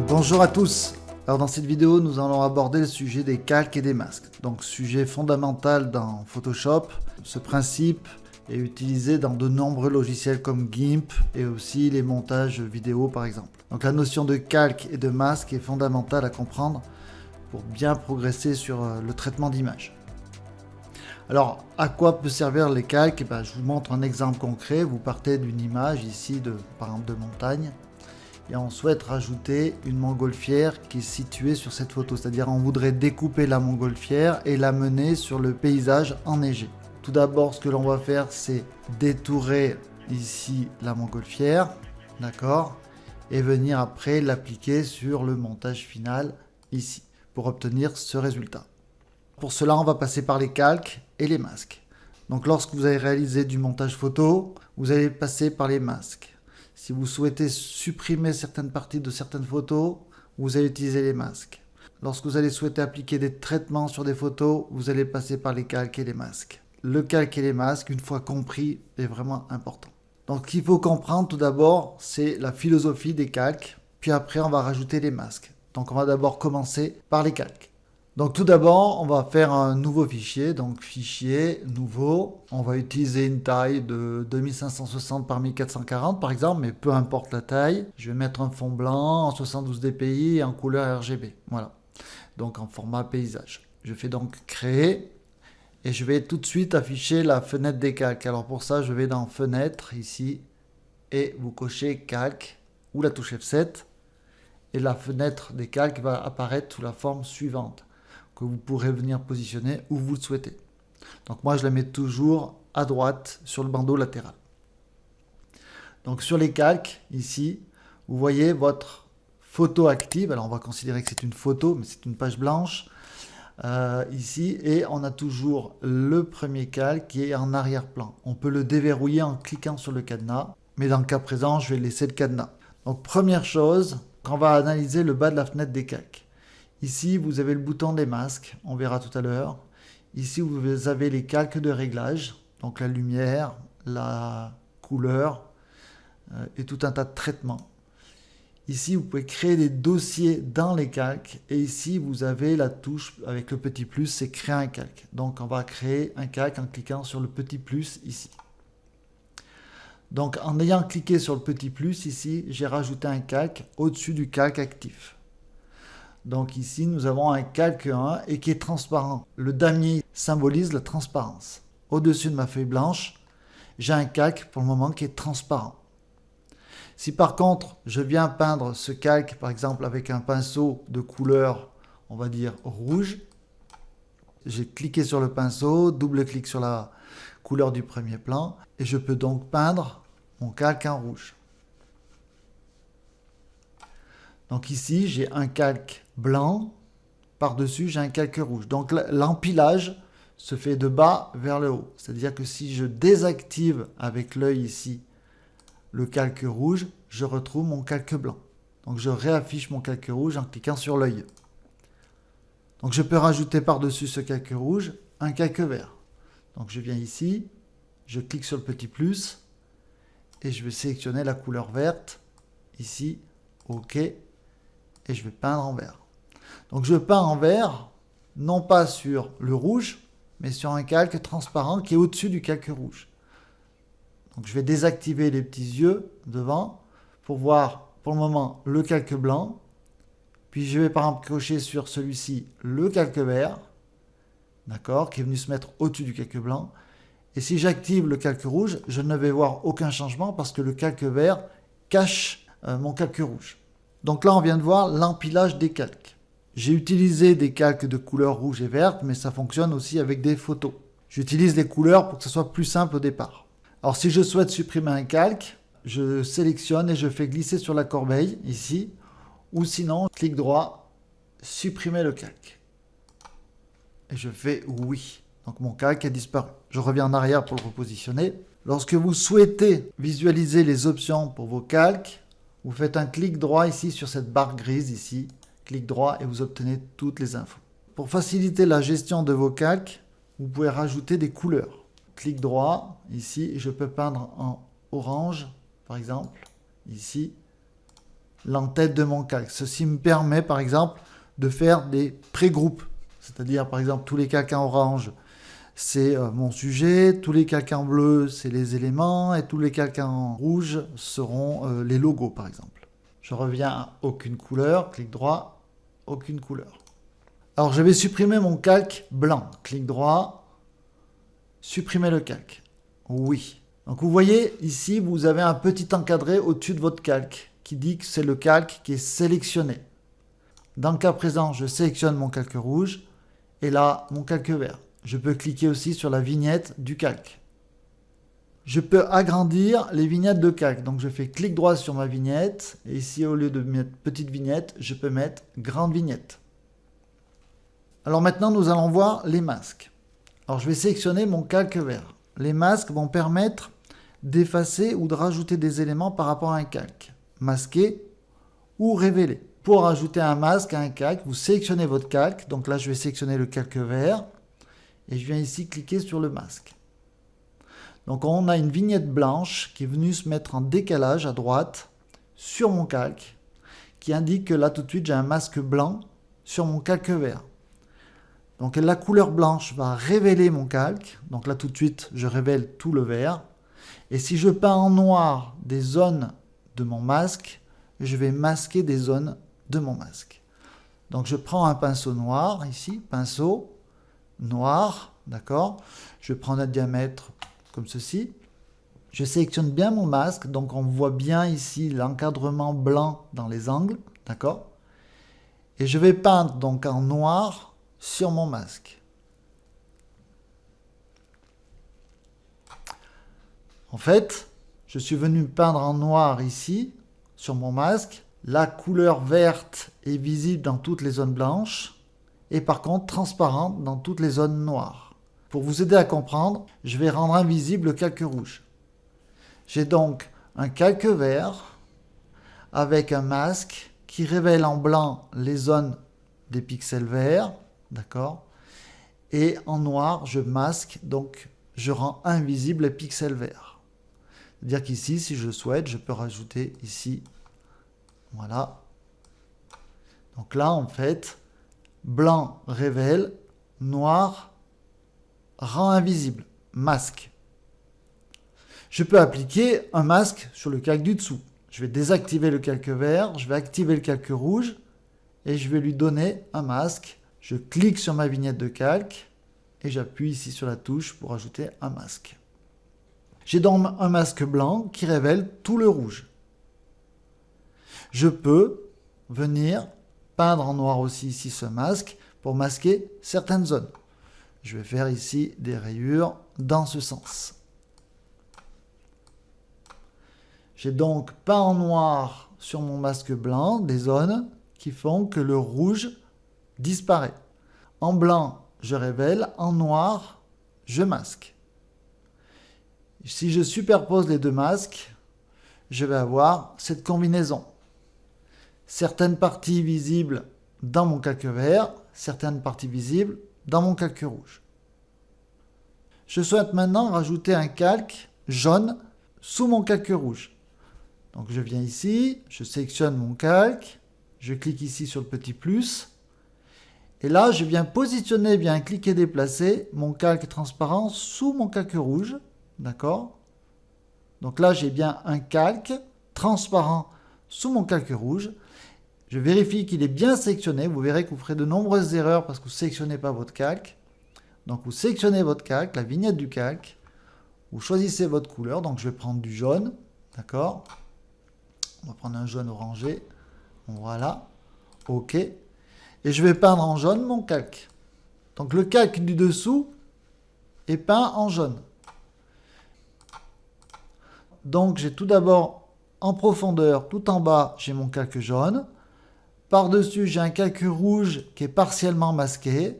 Bonjour à tous. Alors dans cette vidéo, nous allons aborder le sujet des calques et des masques. Donc sujet fondamental dans Photoshop. Ce principe est utilisé dans de nombreux logiciels comme GIMP et aussi les montages vidéo par exemple. Donc la notion de calque et de masque est fondamentale à comprendre pour bien progresser sur le traitement d'image. Alors à quoi peut servir les calques? Je vous montre un exemple concret. Vous partez d'une image ici par exemple de montagne. Et on souhaite rajouter une montgolfière qui est située sur cette photo. C'est-à-dire on voudrait découper la montgolfière et l'amener sur le paysage enneigé. Tout d'abord, ce que l'on va faire, c'est détourer ici la montgolfière, d'accord, et venir après l'appliquer sur le montage final ici, pour obtenir ce résultat. Pour cela, on va passer par les calques et les masques. Donc lorsque vous avez réalisé du montage photo, vous allez passer par les masques. Si vous souhaitez supprimer certaines parties de certaines photos, vous allez utiliser les masques. Lorsque vous allez souhaiter appliquer des traitements sur des photos, vous allez passer par les calques et les masques. Le calque et les masques, une fois compris, est vraiment important. Donc, ce qu'il faut comprendre tout d'abord, c'est la philosophie des calques. Puis après, on va rajouter les masques. Donc, on va d'abord commencer par les calques. Donc tout d'abord, on va faire un nouveau fichier, donc fichier nouveau. On va utiliser une taille de 2560 par 1440 par exemple, mais peu importe la taille. Je vais mettre un fond blanc en 72 dpi et en couleur RGB. Voilà, donc en format paysage. Je fais donc créer et je vais tout de suite afficher la fenêtre des calques. Alors pour ça, je vais dans fenêtre ici et vous cochez calque ou la touche F7 et la fenêtre des calques va apparaître sous la forme suivante, que vous pourrez venir positionner où vous le souhaitez. Donc moi je la mets toujours à droite sur le bandeau latéral. Donc sur les calques ici, vous voyez votre photo active. Alors on va considérer que c'est une photo, mais c'est une page blanche ici, et on a toujours le premier calque qui est en arrière-plan. On peut le déverrouiller en cliquant sur le cadenas, mais dans le cas présent je vais laisser le cadenas. Donc première chose, quand on va analyser le bas de la fenêtre des calques. Ici, vous avez le bouton des masques, on verra tout à l'heure. Ici, vous avez les calques de réglage, donc la lumière, la couleur et tout un tas de traitements. Ici, vous pouvez créer des dossiers dans les calques. Et ici, vous avez la touche avec le petit plus, c'est créer un calque. Donc, on va créer un calque en cliquant sur le petit plus ici. Donc, en ayant cliqué sur le petit plus ici, j'ai rajouté un calque au-dessus du calque actif. Donc ici, nous avons un calque 1 et qui est transparent. Le damier symbolise la transparence. Au-dessus de ma feuille blanche, j'ai un calque pour le moment qui est transparent. Si par contre, je viens peindre ce calque, par exemple avec un pinceau de couleur, on va dire rouge, j'ai cliqué sur le pinceau, double-clic sur la couleur du premier plan, et je peux donc peindre mon calque en rouge. Donc ici, j'ai un calque blanc, par-dessus, j'ai un calque rouge. Donc l'empilage se fait de bas vers le haut. C'est-à-dire que si je désactive avec l'œil ici le calque rouge, je retrouve mon calque blanc. Donc je réaffiche mon calque rouge en cliquant sur l'œil. Donc je peux rajouter par-dessus ce calque rouge un calque vert. Donc je viens ici, je clique sur le petit plus et je vais sélectionner la couleur verte, ici, OK. Et je vais peindre en vert. Donc je peins en vert, non pas sur le rouge, mais sur un calque transparent qui est au-dessus du calque rouge. Donc je vais désactiver les petits yeux devant pour voir pour le moment le calque blanc. Puis je vais par exemple cocher sur celui-ci le calque vert, d'accord, qui est venu se mettre au-dessus du calque blanc. Et si j'active le calque rouge, je ne vais voir aucun changement parce que le calque vert cache mon calque rouge. Donc là, on vient de voir l'empilage des calques. J'ai utilisé des calques de couleur rouge et verte, mais ça fonctionne aussi avec des photos. J'utilise les couleurs pour que ce soit plus simple au départ. Alors si je souhaite supprimer un calque, je sélectionne et je fais glisser sur la corbeille, ici, ou sinon, clic droit, supprimer le calque. Et je fais oui. Donc mon calque a disparu. Je reviens en arrière pour le repositionner. Lorsque vous souhaitez visualiser les options pour vos calques, vous faites un clic droit ici sur cette barre grise ici. Clic droit et vous obtenez toutes les infos. Pour faciliter la gestion de vos calques, vous pouvez rajouter des couleurs. Clic droit ici et je peux peindre en orange par exemple. Ici, l'entête de mon calque. Ceci me permet par exemple de faire des pré-groupes. C'est-à-dire par exemple tous les calques en orange, c'est mon sujet, tous les calques en bleu, c'est les éléments, et tous les calques en rouge seront les logos, par exemple. Je reviens à aucune couleur, clic droit, aucune couleur. Alors, je vais supprimer mon calque blanc. Clic droit, supprimer le calque. Oui. Donc, vous voyez, ici, vous avez un petit encadré au-dessus de votre calque qui dit que c'est le calque qui est sélectionné. Dans le cas présent, je sélectionne mon calque rouge et là, mon calque vert. Je peux cliquer aussi sur la vignette du calque. Je peux agrandir les vignettes de calque. Donc je fais clic droit sur ma vignette. Et ici, au lieu de mettre petite vignette, je peux mettre grande vignette. Alors maintenant, nous allons voir les masques. Alors je vais sélectionner mon calque vert. Les masques vont permettre d'effacer ou de rajouter des éléments par rapport à un calque. Masquer ou révéler. Pour rajouter un masque à un calque, vous sélectionnez votre calque. Donc là, je vais sélectionner le calque vert. Et je viens ici cliquer sur le masque. Donc on a une vignette blanche qui est venue se mettre en décalage à droite sur mon calque, qui indique que là tout de suite j'ai un masque blanc sur mon calque vert. Donc la couleur blanche va révéler mon calque. Donc là tout de suite je révèle tout le vert. Et si je peins en noir des zones de mon masque, je vais masquer des zones de mon masque. Donc je prends un pinceau noir ici, pinceau noir, d'accord. Je prends un diamètre comme ceci. Je sélectionne bien mon masque, donc on voit bien ici l'encadrement blanc dans les angles, d'accord. Et je vais peindre donc en noir sur mon masque. En fait, je suis venu peindre en noir ici, sur mon masque. La couleur verte est visible dans toutes les zones blanches. Et par contre transparente dans toutes les zones noires. Pour vous aider à comprendre, je vais rendre invisible le calque rouge. J'ai donc un calque vert avec un masque qui révèle en blanc les zones des pixels verts, d'accord. Et en noir, je masque, donc je rends invisible les pixels verts. C'est-à-dire qu'ici, si je souhaite, je peux rajouter ici, voilà. Donc là, en fait, blanc révèle, noir rend invisible, masque. Je peux appliquer un masque sur le calque du dessous. Je vais désactiver le calque vert, je vais activer le calque rouge et je vais lui donner un masque. Je clique sur ma vignette de calque et j'appuie ici sur la touche pour ajouter un masque. J'ai donc un masque blanc qui révèle tout le rouge. Je peux venir peindre en noir aussi ici ce masque pour masquer certaines zones. Je vais faire ici des rayures dans ce sens. J'ai donc peint en noir sur mon masque blanc des zones qui font que le rouge disparaît. En blanc, je révèle, en noir, je masque. Si je superpose les deux masques, je vais avoir cette combinaison. Certaines parties visibles dans mon calque vert, certaines parties visibles dans mon calque rouge. Je souhaite maintenant rajouter un calque jaune sous mon calque rouge. Donc je viens ici, je sélectionne mon calque, je clique ici sur le petit plus, et là je viens positionner, bien cliquer et déplacer mon calque transparent sous mon calque rouge, d'accord. Donc là j'ai bien un calque transparent sous mon calque rouge. Je vérifie qu'il est bien sélectionné. Vous verrez que vous ferez de nombreuses erreurs parce que vous ne sélectionnez pas votre calque. Donc vous sélectionnez votre calque, la vignette du calque. Vous choisissez votre couleur. Donc je vais prendre du jaune. D'accord. On va prendre un jaune orangé. Voilà. OK. Et je vais peindre en jaune mon calque. Donc le calque du dessous est peint en jaune. Donc j'ai tout d'abord en profondeur, tout en bas, j'ai mon calque jaune. Par-dessus, j'ai un calque rouge qui est partiellement masqué.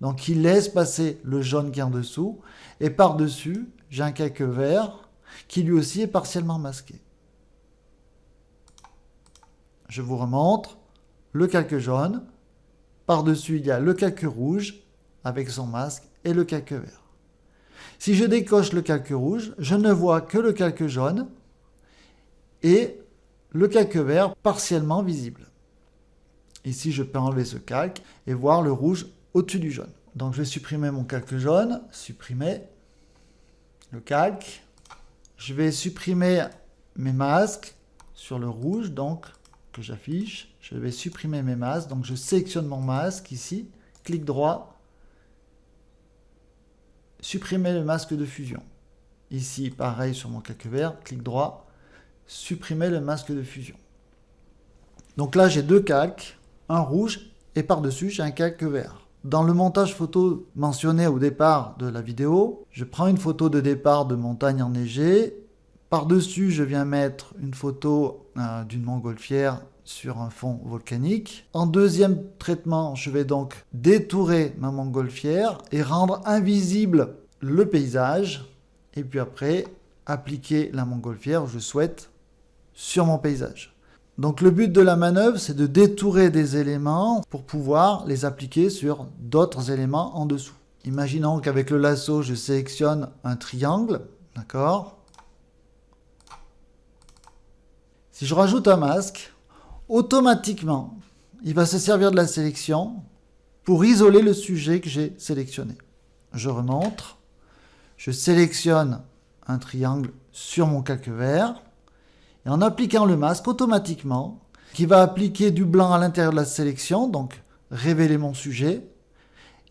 Donc il laisse passer le jaune qui est en dessous. Et par-dessus, j'ai un calque vert qui lui aussi est partiellement masqué. Je vous remontre le calque jaune. Par-dessus, il y a le calque rouge avec son masque et le calque vert. Si je décoche le calque rouge, je ne vois que le calque jaune et le calque vert partiellement visible. Ici, je peux enlever ce calque et voir le rouge au-dessus du jaune. Donc, je vais supprimer mon calque jaune, supprimer le calque. Je vais supprimer mes masques sur le rouge, donc, que j'affiche. Je vais supprimer mes masques. Donc, je sélectionne mon masque ici, clic droit, supprimer le masque de fusion. Ici, pareil sur mon calque vert, clic droit, supprimer le masque de fusion. Donc là, j'ai deux calques, un rouge et par-dessus, j'ai un calque vert. Dans le montage photo mentionné au départ de la vidéo, je prends une photo de départ de montagne enneigée. Par-dessus, je viens mettre une photo d'une montgolfière sur un fond volcanique. En deuxième traitement, je vais donc détourer ma montgolfière et rendre invisible le paysage. Et puis après, appliquer la montgolfière où je souhaite sur mon paysage. Donc le but de la manœuvre, c'est de détourer des éléments pour pouvoir les appliquer sur d'autres éléments en dessous. Imaginons qu'avec le lasso, je sélectionne un triangle, d'accord ? Si je rajoute un masque, automatiquement, il va se servir de la sélection pour isoler le sujet que j'ai sélectionné. Je remonte, je sélectionne un triangle sur mon calque vert, et en appliquant le masque automatiquement, qui va appliquer du blanc à l'intérieur de la sélection, donc révéler mon sujet,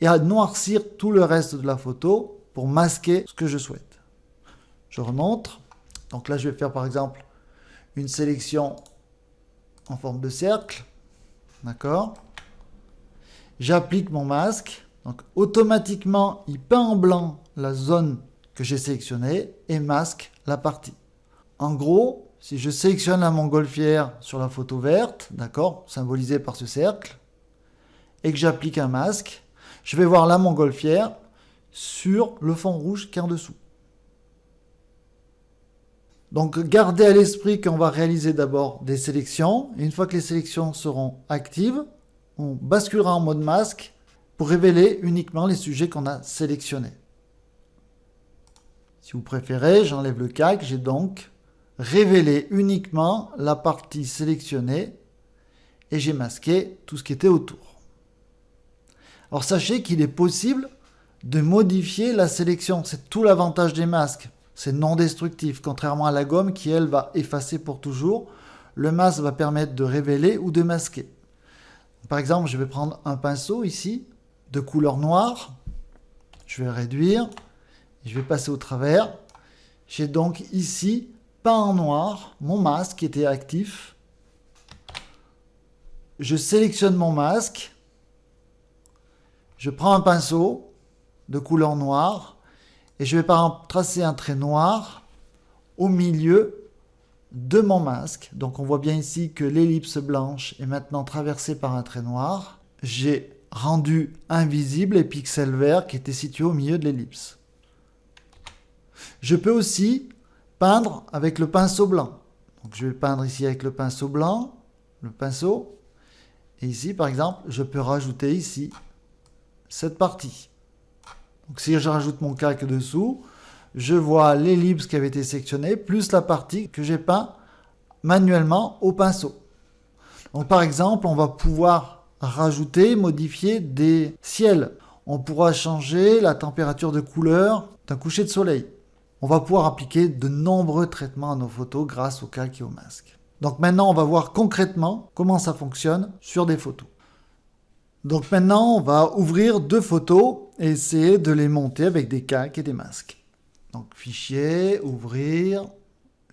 et à noircir tout le reste de la photo pour masquer ce que je souhaite. Je remonte, donc là je vais faire par exemple une sélection en forme de cercle, d'accord ? J'applique mon masque, donc automatiquement il peint en blanc la zone que j'ai sélectionnée et masque la partie. En gros, si je sélectionne la montgolfière sur la photo verte, d'accord, symbolisée par ce cercle, et que j'applique un masque, je vais voir la montgolfière sur le fond rouge qui est en dessous. Donc gardez à l'esprit qu'on va réaliser d'abord des sélections. Et une fois que les sélections seront actives, on basculera en mode masque pour révéler uniquement les sujets qu'on a sélectionnés. Si vous préférez, j'enlève le calque, j'ai donc révélé uniquement la partie sélectionnée et j'ai masqué tout ce qui était autour. Alors sachez qu'il est possible de modifier la sélection. C'est tout l'avantage des masques. C'est non destructif, contrairement à la gomme qui, elle, va effacer pour toujours. Le masque va permettre de révéler ou de masquer. Par exemple, je vais prendre un pinceau ici, de couleur noire. Je vais le réduire. Je vais passer au travers. J'ai donc ici peint en noir mon masque qui était actif. Je sélectionne mon masque. Je prends un pinceau de couleur noire. Et je vais par exemple tracer un trait noir au milieu de mon masque. Donc on voit bien ici que l'ellipse blanche est maintenant traversée par un trait noir. J'ai rendu invisible les pixels verts qui étaient situés au milieu de l'ellipse. Je peux aussi peindre avec le pinceau blanc. Donc je vais peindre ici avec le pinceau blanc, le pinceau. Et ici par exemple, je peux rajouter ici cette partie. Donc si je rajoute mon calque dessous, je vois l'ellipse qui avait été sélectionnée, plus la partie que j'ai peint manuellement au pinceau. Donc par exemple, on va pouvoir rajouter, modifier des ciels. On pourra changer la température de couleur d'un coucher de soleil. On va pouvoir appliquer de nombreux traitements à nos photos grâce au calque et au masque. Donc maintenant, on va voir concrètement comment ça fonctionne sur des photos. Donc maintenant, on va ouvrir deux photos et essayer de les monter avec des calques et des masques. Donc fichier, ouvrir,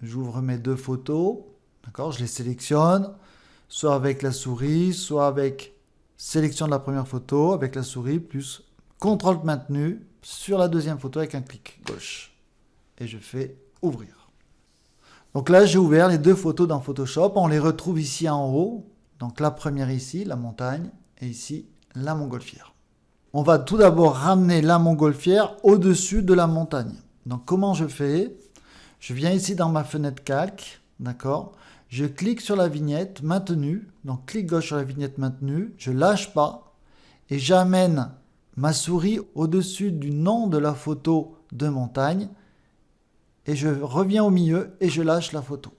j'ouvre mes deux photos, d'accord, je les sélectionne, soit avec la souris, soit avec sélection de la première photo, avec la souris, plus contrôle maintenu sur la deuxième photo avec un clic gauche. Et je fais ouvrir. Donc là, j'ai ouvert les deux photos dans Photoshop. On les retrouve ici en haut. Donc la première ici, la montagne, et ici, la montgolfière. On va tout d'abord ramener la montgolfière au-dessus de la montagne. Donc comment je fais? Je viens ici dans ma fenêtre calque, d'accord? Je clique sur la vignette maintenue, donc clic gauche sur la vignette maintenue, je lâche pas et j'amène ma souris au-dessus du nom de la photo de montagne et je reviens au milieu et je lâche la photo.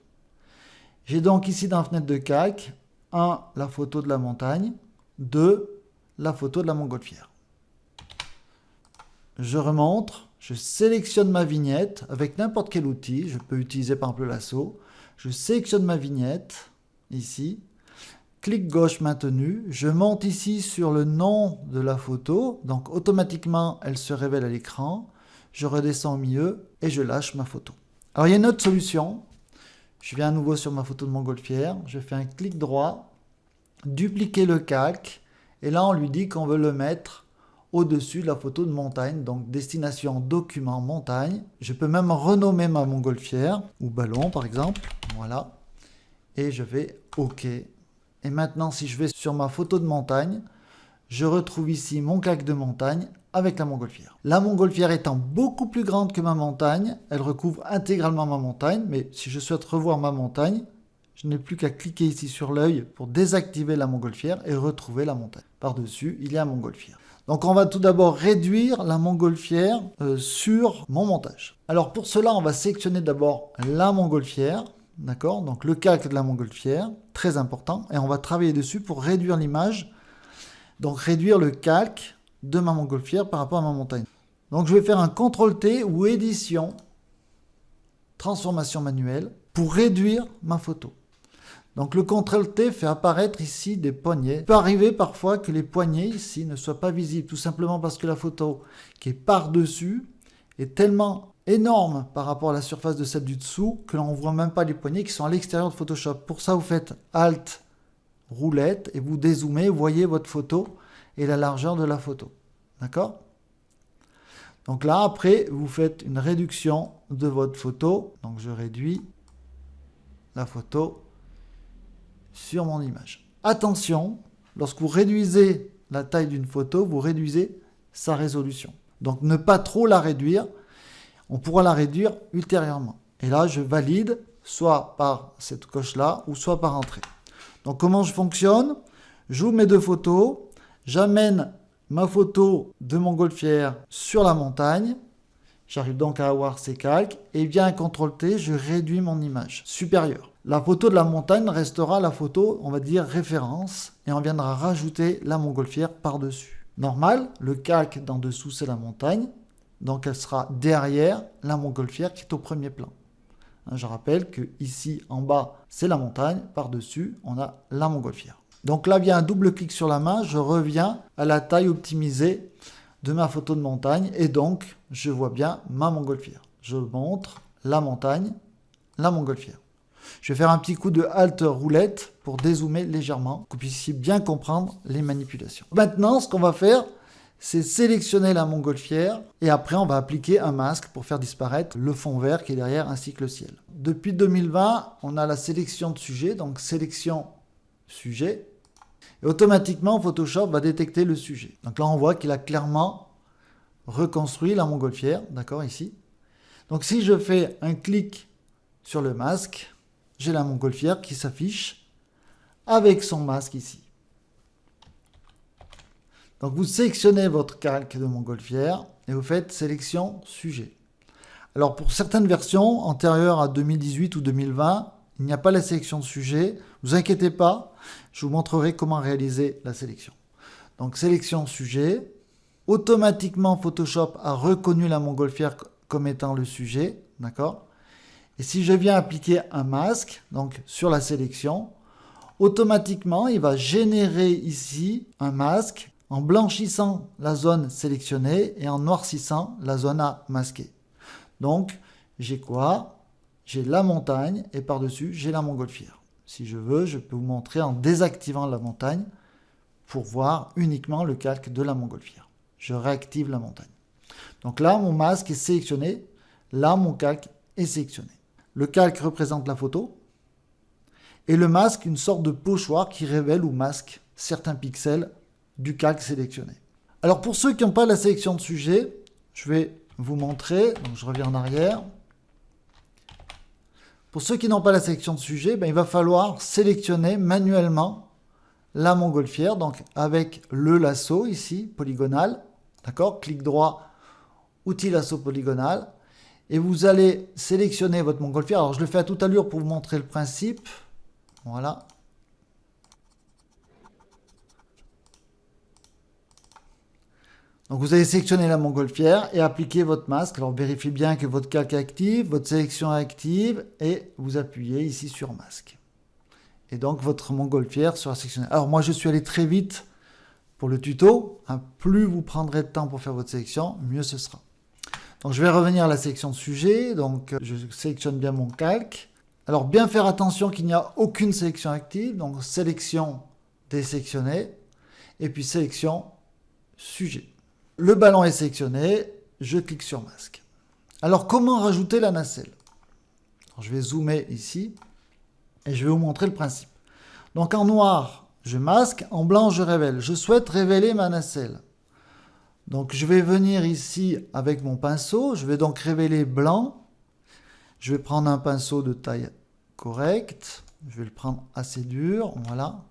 J'ai donc ici dans la fenêtre de calque 1. La photo de la montagne, 2. La photo de la montgolfière. Je remonte, je sélectionne ma vignette avec n'importe quel outil, je peux utiliser par exemple le lasso, je sélectionne ma vignette, ici, clic gauche maintenu, je monte ici sur le nom de la photo, donc automatiquement elle se révèle à l'écran, je redescends au milieu et je lâche ma photo. Alors il y a une autre solution, je viens à nouveau sur ma photo de montgolfière, je fais un clic droit, dupliquer le calque, et là on lui dit qu'on veut le mettre au-dessus de la photo de montagne, donc destination document montagne. Je peux même renommer ma montgolfière, ou ballon par exemple, voilà, et je vais OK. Et maintenant si je vais sur ma photo de montagne, je retrouve ici mon calque de montagne avec la montgolfière. La montgolfière étant beaucoup plus grande que ma montagne, elle recouvre intégralement ma montagne, mais si je souhaite revoir ma montagne, je n'ai plus qu'à cliquer ici sur l'œil pour désactiver la montgolfière et retrouver la montagne. Par-dessus, il y a la montgolfière. Donc on va tout d'abord réduire la montgolfière sur mon montage. Alors pour cela, on va sélectionner d'abord la montgolfière, d'accord? Donc le calque de la montgolfière, très important, et on va travailler dessus pour réduire l'image, donc réduire le calque de ma montgolfière par rapport à ma montagne. Donc je vais faire un CTRL-T ou édition, transformation manuelle, pour réduire ma photo. Donc le CTRL-T fait apparaître ici des poignées. Il peut arriver parfois que les poignées ici ne soient pas visibles, tout simplement parce que la photo qui est par-dessus est tellement énorme par rapport à la surface de celle du dessous que l'on ne voit même pas les poignées qui sont à l'extérieur de Photoshop. Pour ça, vous faites Alt, roulette, et vous dézoomez, vous voyez votre photo et la largeur de la photo. D'accord? Donc là, après, vous faites une réduction de votre photo. Donc je réduis la photo sur mon image. Attention, lorsque vous réduisez la taille d'une photo, vous réduisez sa résolution. Donc ne pas trop la réduire, on pourra la réduire ultérieurement. Et là, je valide soit par cette coche-là ou soit par entrée. Donc comment je fonctionne? J'ouvre mes deux photos, j'amène ma photo de montgolfière sur la montagne, j'arrive donc à avoir ces calques, et via un CTRL-T, je réduis mon image supérieure. La photo de la montagne restera la photo, on va dire, référence, et on viendra rajouter la montgolfière par-dessus. Normal, le calque d'en dessous, c'est la montagne, donc elle sera derrière la montgolfière qui est au premier plan. Je rappelle que ici, en bas, c'est la montagne, par-dessus, on a la montgolfière. Donc là, via un double clic sur la main, je reviens à la taille optimisée de ma photo de montagne, et donc, je vois bien ma montgolfière. Je montre la montagne, la montgolfière. Je vais faire un petit coup de Alt roulette pour dézoomer légèrement, que vous puissiez bien comprendre les manipulations. Maintenant, ce qu'on va faire, c'est sélectionner la montgolfière et après on va appliquer un masque pour faire disparaître le fond vert qui est derrière ainsi que le ciel. Depuis 2020, on a la sélection de sujet, donc sélection sujet, et automatiquement Photoshop va détecter le sujet. Donc là on voit qu'il a clairement reconstruit la montgolfière, d'accord, ici. Donc si je fais un clic sur le masque, j'ai la montgolfière qui s'affiche avec son masque ici. Donc vous sélectionnez votre calque de montgolfière et vous faites sélection sujet. Alors pour certaines versions antérieures à 2018 ou 2020, il n'y a pas la sélection de sujet. Ne vous inquiétez pas, je vous montrerai comment réaliser la sélection. Donc sélection sujet. Automatiquement Photoshop a reconnu la montgolfière comme étant le sujet, d'accord ? Et si je viens appliquer un masque, donc sur la sélection, automatiquement il va générer ici un masque en blanchissant la zone sélectionnée et en noircissant la zone à masquer. Donc, j'ai quoi? J'ai la montagne et par-dessus, j'ai la montgolfière. Si je veux, je peux vous montrer en désactivant la montagne pour voir uniquement le calque de la montgolfière. Je réactive la montagne. Donc là, mon masque est sélectionné. Là, mon calque est sélectionné. Le calque représente la photo. Et le masque, une sorte de pochoir qui révèle ou masque certains pixels du calque sélectionné. Alors pour ceux qui n'ont pas la sélection de sujet, je vais vous montrer. Donc je reviens en arrière. Pour ceux qui n'ont pas la sélection de sujet, il va falloir sélectionner manuellement la montgolfière, donc avec le lasso ici, polygonal, d'accord, clic droit, outil lasso polygonal, et vous allez sélectionner votre montgolfière. Alors je le fais à toute allure pour vous montrer le principe, voilà. Donc vous allez sélectionner la montgolfière et appliquer votre masque. Alors vérifiez bien que votre calque est actif, votre sélection est active et vous appuyez ici sur masque. Et donc votre montgolfière sera sélectionnée. Alors moi je suis allé très vite pour le tuto. Plus vous prendrez de temps pour faire votre sélection, mieux ce sera. Donc je vais revenir à la sélection de sujet. Donc je sélectionne bien mon calque. Alors bien faire attention qu'il n'y a aucune sélection active. Donc sélection désélectionnée et puis sélection sujet. Le ballon est sélectionné, je clique sur masque. Alors comment rajouter la nacelle? Alors, je vais zoomer ici et je vais vous montrer le principe. Donc en noir, je masque, en blanc, je révèle. Je souhaite révéler ma nacelle. Donc je vais venir ici avec mon pinceau, je vais donc révéler blanc. Je vais prendre un pinceau de taille correcte, je vais le prendre assez dur, voilà.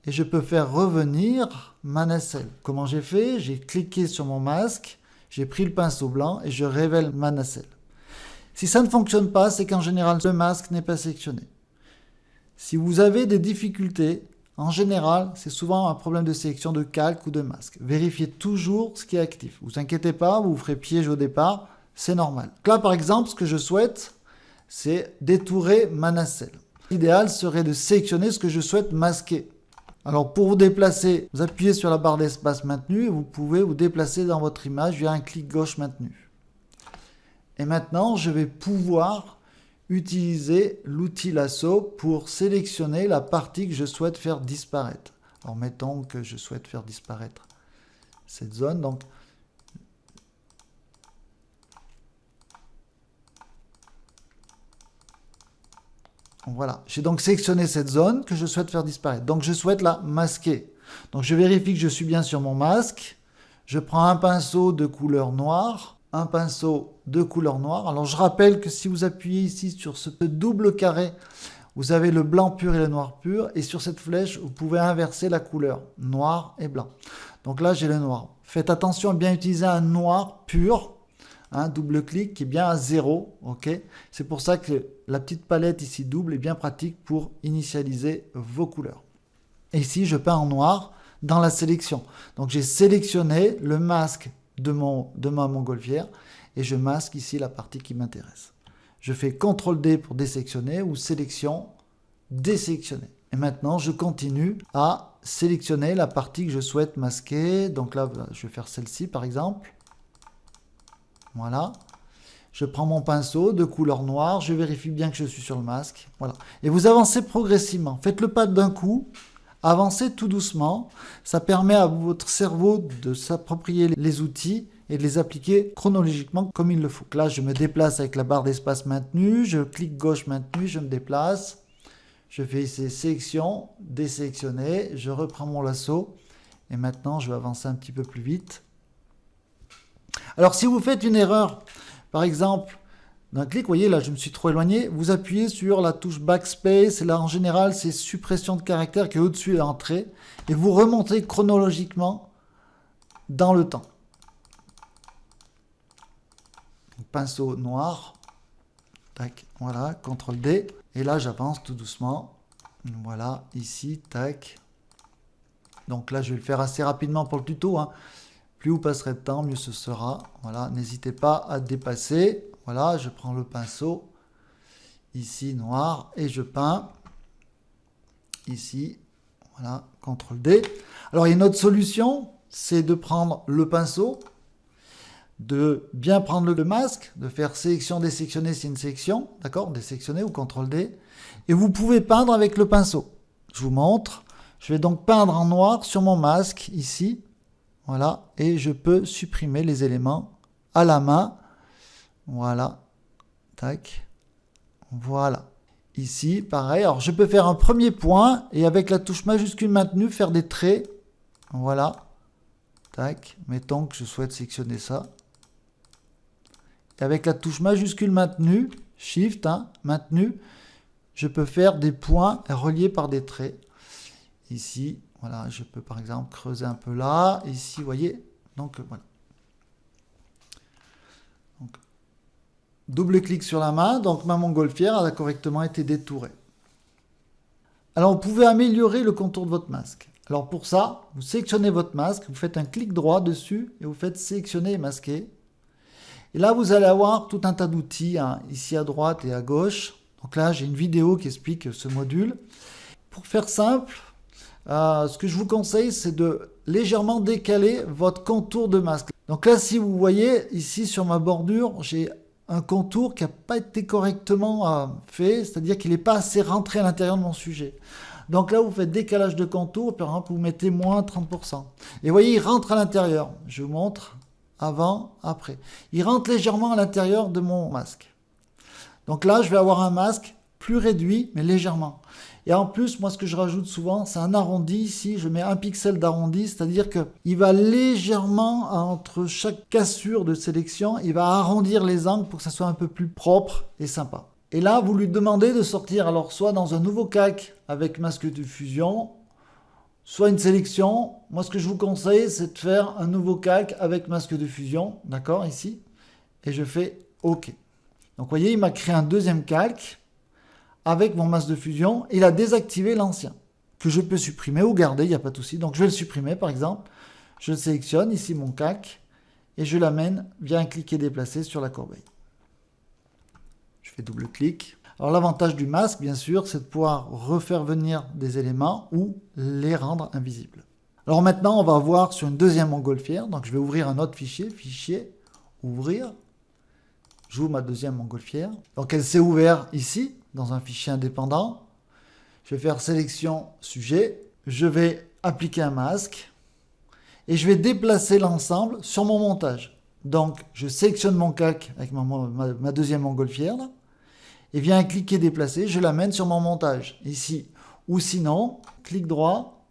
Et je peux faire revenir ma nacelle. Comment j'ai fait? J'ai cliqué sur mon masque, j'ai pris le pinceau blanc et je révèle ma nacelle. Si ça ne fonctionne pas, c'est qu'en général, le masque n'est pas sélectionné. Si vous avez des difficultés, en général, c'est souvent un problème de sélection de calque ou de masque. Vérifiez toujours ce qui est actif. Ne vous inquiétez pas, vous vous ferez piège au départ, c'est normal. Là, par exemple, ce que je souhaite, c'est détourer ma nacelle. L'idéal serait de sélectionner ce que je souhaite masquer. Alors pour vous déplacer, vous appuyez sur la barre d'espace maintenue et vous pouvez vous déplacer dans votre image via un clic gauche maintenu. Et maintenant, je vais pouvoir utiliser l'outil lasso pour sélectionner la partie que je souhaite faire disparaître. Alors mettons que je souhaite faire disparaître cette zone. Donc voilà, j'ai donc sélectionné cette zone que je souhaite faire disparaître. Donc je souhaite la masquer. Donc je vérifie que je suis bien sur mon masque. Je prends un pinceau de couleur noire, un pinceau de couleur noire. Alors je rappelle que si vous appuyez ici sur ce double carré, vous avez le blanc pur et le noir pur. Et sur cette flèche, vous pouvez inverser la couleur, noir et blanc. Donc là, j'ai le noir. Faites attention à bien utiliser un noir pur. Double clic qui est bien à 0, ok. C'est pour ça que la petite palette ici double est bien pratique pour initialiser vos couleurs. Et ici, je peins en noir dans la sélection. Donc j'ai sélectionné le masque de ma montgolfière et je masque ici la partie qui m'intéresse. Je fais CTRL D pour désélectionner ou sélection, désélectionner. Et maintenant, je continue à sélectionner la partie que je souhaite masquer. Donc là, je vais faire celle-ci par exemple. Voilà, je prends mon pinceau de couleur noire, je vérifie bien que je suis sur le masque, voilà. Et vous avancez progressivement, faites-le pas d'un coup, avancez tout doucement, ça permet à votre cerveau de s'approprier les outils et de les appliquer chronologiquement comme il le faut. Là, je me déplace avec la barre d'espace maintenue, je clique gauche maintenu, je me déplace, je fais ici sélection, désélectionner, je reprends mon lasso et maintenant je vais avancer un petit peu plus vite. Alors si vous faites une erreur, par exemple, d'un clic, vous voyez là je me suis trop éloigné, vous appuyez sur la touche Backspace, et là en général c'est suppression de caractère qui est au-dessus et entrée, et vous remontez chronologiquement dans le temps. Pinceau noir, tac, voilà, CTRL D, et là j'avance tout doucement, voilà, ici, tac. Donc là je vais le faire assez rapidement pour le tuto, Plus vous passerez de temps, mieux ce sera. Voilà, n'hésitez pas à dépasser. Voilà, je prends le pinceau, ici noir, et je peins. Ici, voilà, CTRL D. Alors, il y a une autre solution, c'est de prendre le pinceau, de bien prendre le masque, de faire sélection, désélectionner, c'est une sélection, d'accord, désélectionner ou CTRL D. Et vous pouvez peindre avec le pinceau. Je vous montre. Je vais donc peindre en noir sur mon masque, ici. Voilà, et je peux supprimer les éléments à la main. Voilà. Tac. Voilà. Ici, pareil. Alors, je peux faire un premier point et avec la touche majuscule maintenue, faire des traits. Voilà. Tac. Mettons que je souhaite sélectionner ça. Et avec la touche majuscule maintenue, Shift, maintenu, je peux faire des points reliés par des traits. Ici, voilà, je peux par exemple creuser un peu là. Ici, vous voyez. Donc, voilà. Donc, double-clic sur la main. Donc, ma montgolfière a correctement été détourée. Alors, vous pouvez améliorer le contour de votre masque. Alors, pour ça, vous sélectionnez votre masque, vous faites un clic droit dessus et vous faites sélectionner et masquer. Et là, vous allez avoir tout un tas d'outils, ici à droite et à gauche. Donc là, j'ai une vidéo qui explique ce module. Pour faire simple, ce que je vous conseille, c'est de légèrement décaler votre contour de masque. Donc là, si vous voyez, ici sur ma bordure, j'ai un contour qui n'a pas été correctement fait, c'est-à-dire qu'il n'est pas assez rentré à l'intérieur de mon sujet. Donc là, vous faites décalage de contour, par exemple, vous mettez moins 30%. Et vous voyez, il rentre à l'intérieur. Je vous montre avant, après. Il rentre légèrement à l'intérieur de mon masque. Donc là, je vais avoir un masque plus réduit, mais légèrement. Et en plus, moi, ce que je rajoute souvent, c'est un arrondi. Ici, je mets un pixel d'arrondi, c'est-à-dire qu'il va légèrement, entre chaque cassure de sélection, il va arrondir les angles pour que ça soit un peu plus propre et sympa. Et là, vous lui demandez de sortir, alors soit dans un nouveau calque avec masque de fusion, soit une sélection. Moi, ce que je vous conseille, c'est de faire un nouveau calque avec masque de fusion, d'accord, ici. Et je fais OK. Donc, vous voyez, il m'a créé un deuxième calque avec mon masque de fusion. Il a désactivé l'ancien, que je peux supprimer ou garder, il n'y a pas de souci. Donc, je vais le supprimer, par exemple. Je le sélectionne, ici, mon calque, et je l'amène via un clic et déplacer sur la corbeille. Je fais double-clic. Alors l'avantage du masque, bien sûr, c'est de pouvoir refaire venir des éléments ou les rendre invisibles. Alors maintenant, on va voir sur une deuxième montgolfière. Donc je vais ouvrir un autre fichier, fichier, ouvrir. J'ouvre ma deuxième montgolfière. Donc elle s'est ouverte ici, dans un fichier indépendant. Je vais faire sélection sujet. Je vais appliquer un masque. Et je vais déplacer l'ensemble sur mon montage. Donc je sélectionne mon calque avec ma deuxième montgolfière là. Et viens cliquer déplacer, je l'amène sur mon montage, ici. Ou sinon, clic droit,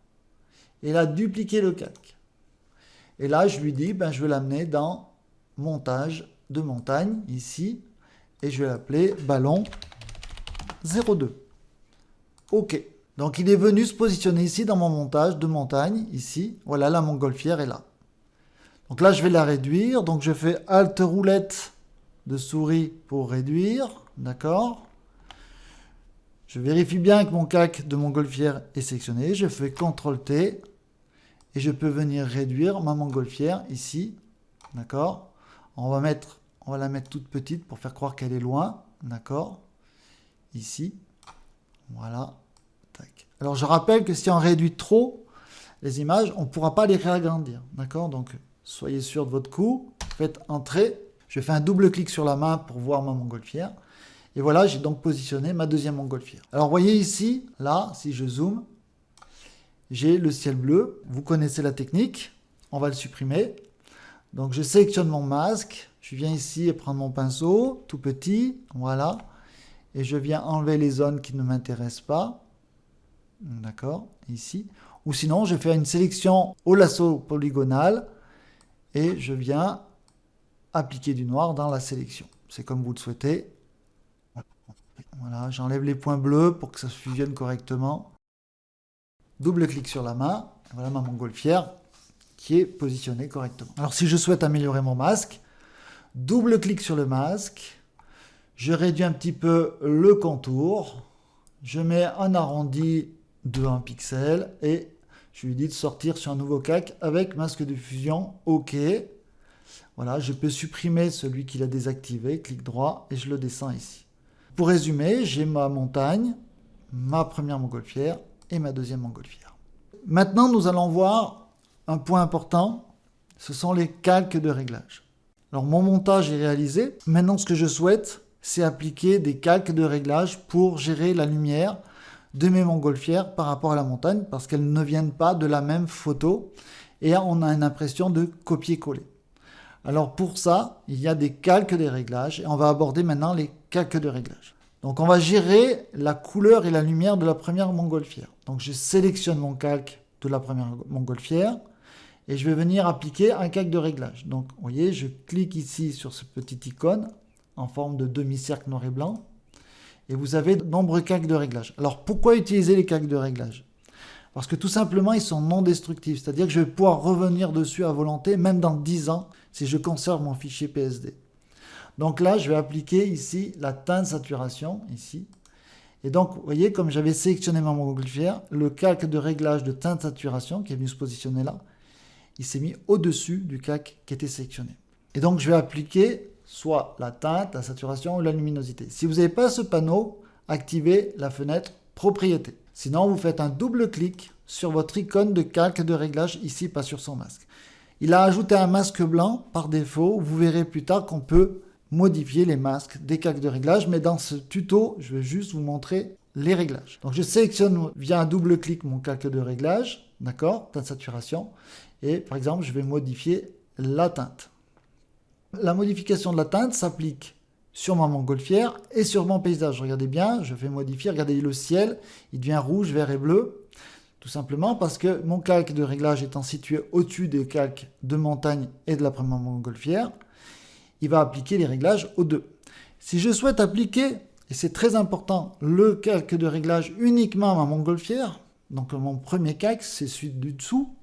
et là, dupliquer le calque. Et là, je lui dis, je vais l'amener dans montage de montagne, ici, et je vais l'appeler ballon 02. OK. Donc, il est venu se positionner ici dans mon montage de montagne, ici. Voilà, la montgolfière est là. Donc là, je vais la réduire. Donc, je fais Alt roulette de souris pour réduire. D'accord. Je vérifie bien que mon calque de montgolfière est sélectionné. Je fais CTRL-T et je peux venir réduire ma montgolfière ici. D'accord. On va la mettre toute petite pour faire croire qu'elle est loin. D'accord. Ici. Voilà. Tac. Alors je rappelle que si on réduit trop les images, on ne pourra pas les réagrandir. D'accord. Donc soyez sûr de votre coup. Faites entrer. Je fais un double clic sur la main pour voir ma montgolfière. Et voilà, j'ai donc positionné ma deuxième montgolfière. Alors, vous voyez ici, là, si je zoome, j'ai le ciel bleu. Vous connaissez la technique. On va le supprimer. Donc, je sélectionne mon masque. Je viens ici et prendre mon pinceau, tout petit. Voilà. Et je viens enlever les zones qui ne m'intéressent pas. D'accord, ici. Ou sinon, je fais une sélection au lasso polygonal. Et je viens appliquer du noir dans la sélection. C'est comme vous le souhaitez. Voilà, j'enlève les points bleus pour que ça se fusionne correctement. Double-clic sur la main. Voilà ma montgolfière qui est positionnée correctement. Alors si je souhaite améliorer mon masque, double-clic sur le masque. Je réduis un petit peu le contour. Je mets un arrondi de 1 pixel et je lui dis de sortir sur un nouveau calque avec masque de fusion. OK. Voilà, je peux supprimer celui qu'il a désactivé. Clic droit et je le descends ici. Pour résumer, j'ai ma montagne, ma première montgolfière et ma deuxième montgolfière. Maintenant, nous allons voir un point important, ce sont les calques de réglage. Alors, mon montage est réalisé. Maintenant, ce que je souhaite, c'est appliquer des calques de réglage pour gérer la lumière de mes montgolfières par rapport à la montagne, parce qu'elles ne viennent pas de la même photo et on a une impression de copier-coller. Alors pour ça, il y a des calques des réglages et on va aborder maintenant les calques de réglage. Donc on va gérer la couleur et la lumière de la première montgolfière. Donc je sélectionne mon calque de la première montgolfière et je vais venir appliquer un calque de réglage. Donc vous voyez, je clique ici sur ce petit icône en forme de demi-cercle noir et blanc et vous avez de nombreux calques de réglage. Alors pourquoi utiliser les calques de réglage? Parce que tout simplement, ils sont non destructifs. C'est-à-dire que je vais pouvoir revenir dessus à volonté, même dans 10 ans, si je conserve mon fichier PSD. Donc là, je vais appliquer ici la teinte saturation, ici. Et donc, vous voyez, comme j'avais sélectionné ma montgolfière, le calque de réglage de teinte saturation, qui est venu se positionner là, il s'est mis au-dessus du calque qui était sélectionné. Et donc, je vais appliquer soit la teinte, la saturation ou la luminosité. Si vous n'avez pas ce panneau, activez la fenêtre Propriétés. Sinon, vous faites un double clic sur votre icône de calque de réglage ici, pas sur son masque. Il a ajouté un masque blanc par défaut. Vous verrez plus tard qu'on peut modifier les masques des calques de réglage. Mais dans ce tuto, je vais juste vous montrer les réglages. Donc, je sélectionne via un double clic mon calque de réglage. D'accord, teinte saturation. Et par exemple, je vais modifier la teinte. La modification de la teinte s'applique sur ma montgolfière et sur mon paysage. Regardez bien, je vais modifier, regardez le ciel, il devient rouge, vert et bleu, tout simplement parce que mon calque de réglage étant situé au-dessus des calques de montagne et de la première montgolfière, il va appliquer les réglages aux deux. Si je souhaite appliquer, et c'est très important, le calque de réglage uniquement à ma montgolfière, donc mon premier calque, c'est celui du dessous,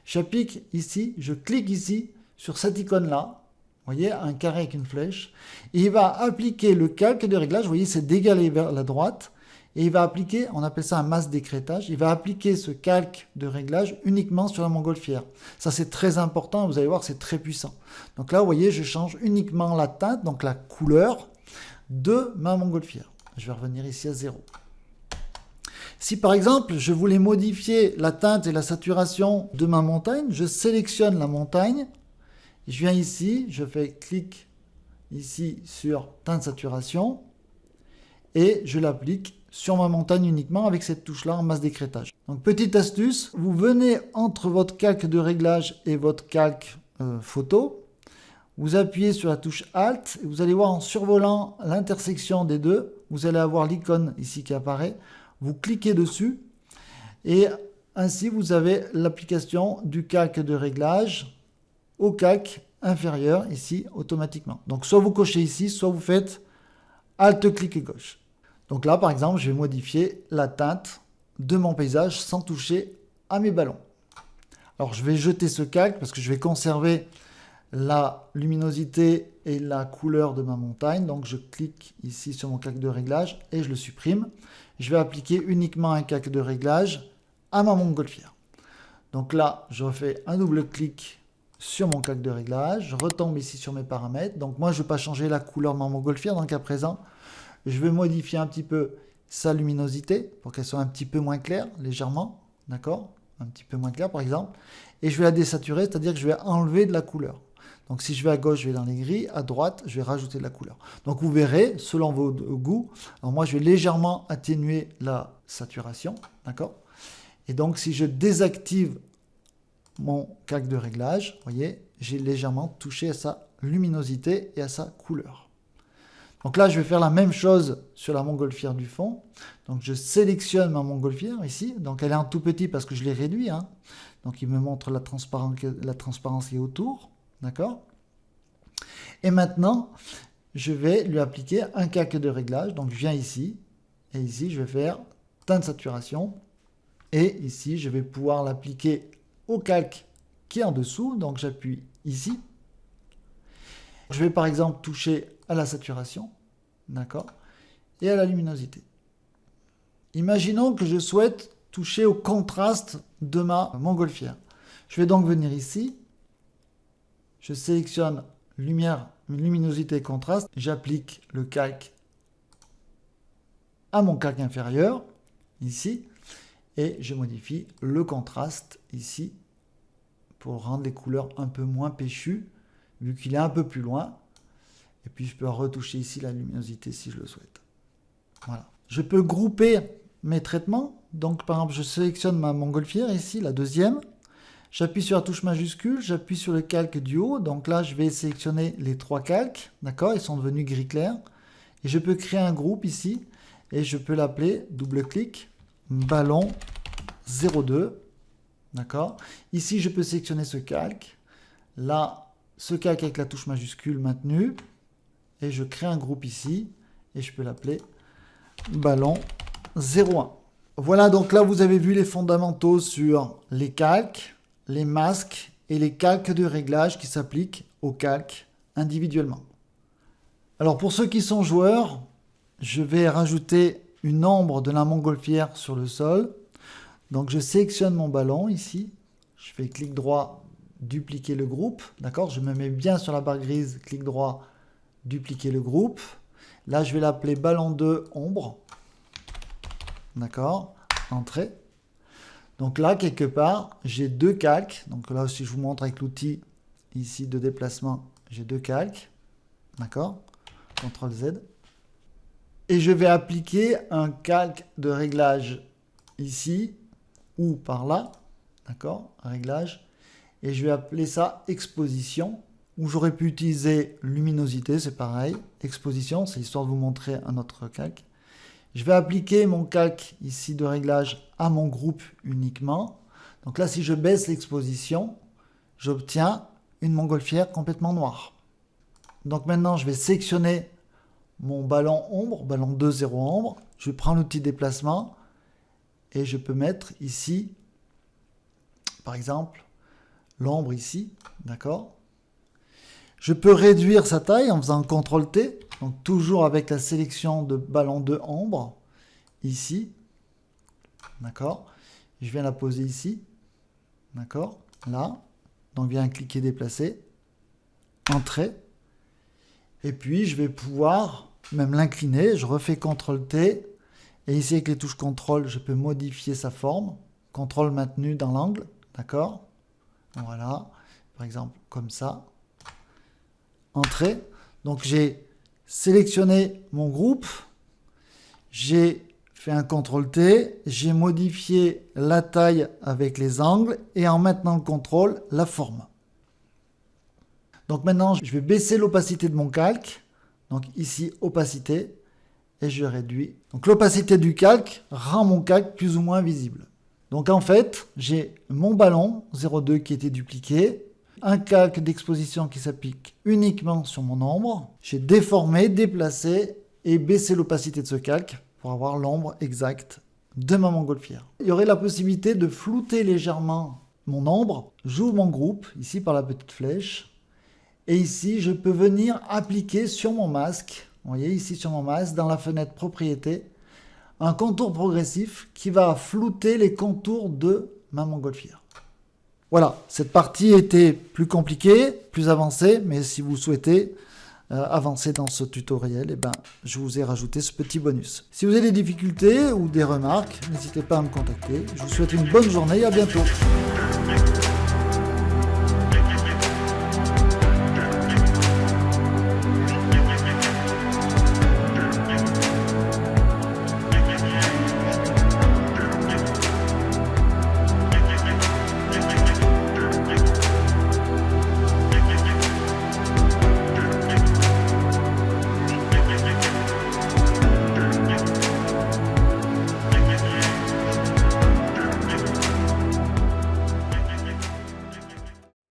j'applique ici, je clique ici sur cette icône-là. Vous voyez, un carré avec une flèche. Et il va appliquer le calque de réglage. Vous voyez, c'est décalé vers la droite. Et il va appliquer, on appelle ça un masque d'écrêtage. Il va appliquer ce calque de réglage uniquement sur la montgolfière. Ça, c'est très important. Vous allez voir, c'est très puissant. Donc là, vous voyez, je change uniquement la teinte, donc la couleur de ma montgolfière. Je vais revenir ici à 0. Si par exemple, je voulais modifier la teinte et la saturation de ma montagne, je sélectionne la montagne. Je viens ici, je fais clic ici sur teinte saturation et je l'applique sur ma montagne uniquement avec cette touche-là en masse d'écrêtage. Donc petite astuce, vous venez entre votre calque de réglage et votre calque photo, vous appuyez sur la touche Alt et vous allez voir en survolant l'intersection des deux, vous allez avoir l'icône ici qui apparaît, vous cliquez dessus et ainsi vous avez l'application du calque de réglage au calque inférieur ici automatiquement. Donc soit vous cochez ici, soit vous faites Alt-clic gauche. Donc là par exemple, je vais modifier la teinte de mon paysage sans toucher à mes ballons. Alors je vais jeter ce calque parce que je vais conserver la luminosité et la couleur de ma montagne. Donc je clique ici sur mon calque de réglage et je le supprime. Je vais appliquer uniquement un calque de réglage à ma montgolfière. Donc là, je refais un double clic sur mon calque de réglage, je retombe ici sur mes paramètres. Donc moi, je ne vais pas changer la couleur de ma montgolfière. Donc à présent, je vais modifier un petit peu sa luminosité pour qu'elle soit un petit peu moins claire, légèrement. D'accord? Un petit peu moins claire par exemple. Et je vais la désaturer, c'est-à-dire que je vais enlever de la couleur. Donc si je vais à gauche, je vais dans les gris. À droite, je vais rajouter de la couleur. Donc vous verrez, selon vos goûts, alors moi, je vais légèrement atténuer la saturation. D'accord? Et donc si je désactive mon calque de réglage, vous voyez, j'ai légèrement touché à sa luminosité et à sa couleur. Donc là, je vais faire la même chose sur la montgolfière du fond. Donc je sélectionne ma montgolfière ici. Donc elle est en tout petit parce que je l'ai réduit. Donc il me montre la transparence qui est autour. D'accord? Et maintenant, je vais lui appliquer un calque de réglage. Donc je viens ici. Et ici, je vais faire teinte saturation. Et ici, je vais pouvoir l'appliquer au calque qui est en dessous, donc j'appuie ici. Je vais par exemple toucher à la saturation, d'accord, et à la luminosité. Imaginons que je souhaite toucher au contraste de ma montgolfière. Je vais donc venir ici, je sélectionne lumière, luminosité et contraste, j'applique le calque à mon calque inférieur, ici, et je modifie le contraste ici pour rendre les couleurs un peu moins péchues vu qu'il est un peu plus loin. Et puis je peux retoucher ici la luminosité si je le souhaite. Voilà. Je peux grouper mes traitements. Donc par exemple, je sélectionne ma montgolfière ici, la deuxième. J'appuie sur la touche majuscule, j'appuie sur le calque du haut. Donc là, je vais sélectionner les 3 calques. D'accord, ils sont devenus gris clair. Et je peux créer un groupe ici. Et je peux l'appeler, double-clic, ballon 02. D'accord. Ici, je peux sélectionner ce calque. Là, ce calque avec la touche majuscule maintenue. Et je crée un groupe ici. Et je peux l'appeler ballon 01. Voilà, donc là, vous avez vu les fondamentaux sur les calques, les masques et les calques de réglage qui s'appliquent aux calques individuellement. Alors, pour ceux qui sont joueurs, je vais rajouter une ombre de la montgolfière sur le sol. Donc, je sélectionne mon ballon ici. Je fais clic droit, dupliquer le groupe. D'accord, je me mets bien sur la barre grise, clic droit, dupliquer le groupe. Là, je vais l'appeler ballon 2 ombre. D'accord, entrée. Donc là, quelque part, j'ai 2 calques. Donc là aussi, je vous montre avec l'outil ici de déplacement, j'ai 2 calques. D'accord, CTRL Z. Et je vais appliquer un calque de réglage ici ou par là. D'accord, réglage. Et je vais appeler ça exposition. Ou j'aurais pu utiliser luminosité, c'est pareil. Exposition, c'est histoire de vous montrer un autre calque. Je vais appliquer mon calque ici de réglage à mon groupe uniquement. Donc là, si je baisse l'exposition, j'obtiens une montgolfière complètement noire. Donc maintenant, je vais sélectionner mon ballon ombre, ballon 2 0 ombre. Je prends l'outil déplacement et je peux mettre ici, par exemple, l'ombre ici, d'accord. Je peux réduire sa taille en faisant CTRL T, donc toujours avec la sélection de ballon de ombre, ici, d'accord. Je viens la poser ici, d'accord, là, donc je viens cliquer déplacer, entrer, et puis je vais pouvoir même l'incliner, je refais CTRL T, et ici avec les touches CTRL, je peux modifier sa forme, CTRL maintenu dans l'angle, d'accord, voilà, par exemple comme ça. Entrée. Donc j'ai sélectionné mon groupe, j'ai fait un CTRL T, j'ai modifié la taille avec les angles et en maintenant le CTRL, la forme. Donc maintenant je vais baisser l'opacité de mon calque, donc ici opacité, et je réduis. Donc l'opacité du calque rend mon calque plus ou moins visible. Donc en fait, j'ai mon ballon 02 qui était dupliqué, un calque d'exposition qui s'applique uniquement sur mon ombre. J'ai déformé, déplacé et baissé l'opacité de ce calque pour avoir l'ombre exacte de ma montgolfière. Il y aurait la possibilité de flouter légèrement mon ombre. J'ouvre mon groupe, ici par la petite flèche. Et ici, je peux venir appliquer sur mon masque, vous voyez ici sur mon masque, dans la fenêtre propriété, un contour progressif qui va flouter les contours de ma montgolfière. Voilà, cette partie était plus compliquée, plus avancée, mais si vous souhaitez avancer dans ce tutoriel, eh ben, je vous ai rajouté ce petit bonus. Si vous avez des difficultés ou des remarques, n'hésitez pas à me contacter. Je vous souhaite une bonne journée et à bientôt.